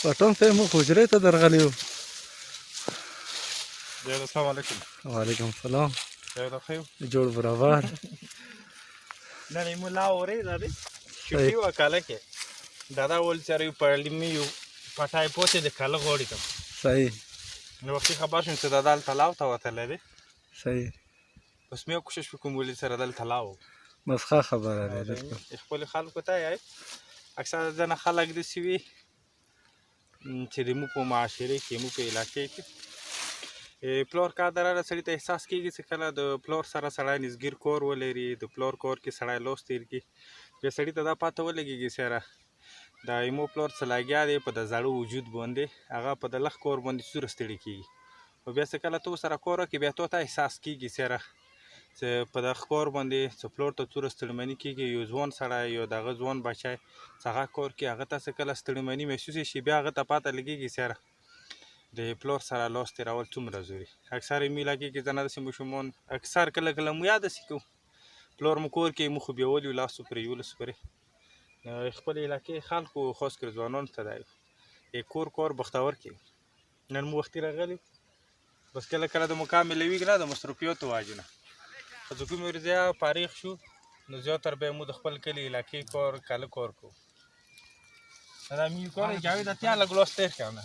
پټون ته موږ حجرې ته درغلي وو. السلام علیکم. وعلیکم السلام. جاوید خیو جوړ برابر. نن مولا اورې دا دې شپې وکاله کې دا ول چاري پړلمی یو پټای پوتې د کاله غوړی ته صحیح. نو وختي خبر شوم چې دا دال تلاو ته وتل دي. صحیح. بس مې کوشش وکوم ولې سره دال تلاو بس ښه خبره ده. خپل خلکو ته یې اکثر ځنه خلک د سوي چې د مو په معاشره کې مو په علاقې کې پلور کادر سړی ته احساس کېږي چې کله د پلور سره سړی نږدې کور ولري د پلور کور کې سړی لوست تیر کی بیا سړی ته دا پاته ولګېږي سره دا ایمو پلور څه لګیا دی په د زړو وجود باندې هغه په د لخ کور باندې سوره ستړي کېږي او بیا چې کله تو سره کور کې بیا تو ته احساس کېږي سره چې په د کور باندې چې پلور ته سوره ستړمني کېږي یو ځوان سړی یو دغه ځوان بچی هغه کور کې هغه ته چې کله ستړمني محسوس شي بیا هغه ته پاته لګېږي سره د پلور سره لاس تېرول څومره ضروري اکثر یې علاقې کې ځنه داسې ماشومان اکثر کله کله مو یادسې کوو پلور مو کور کې مو خو بیولي وو لاسو پرې یولس پورې خپل علاقې خلکو خاص کر ځوانانو ته دی کور بختور کې نن مو وختي راغلي بس کله کله د مقام ملوي نه د مصروفیاتو واجب نه خو کومې ورځې فارغ شو نو زیاتره به مو د خپل کلي علاقې کور کوو دا مې کور جاوید اتیا لګ لوست تیر کنه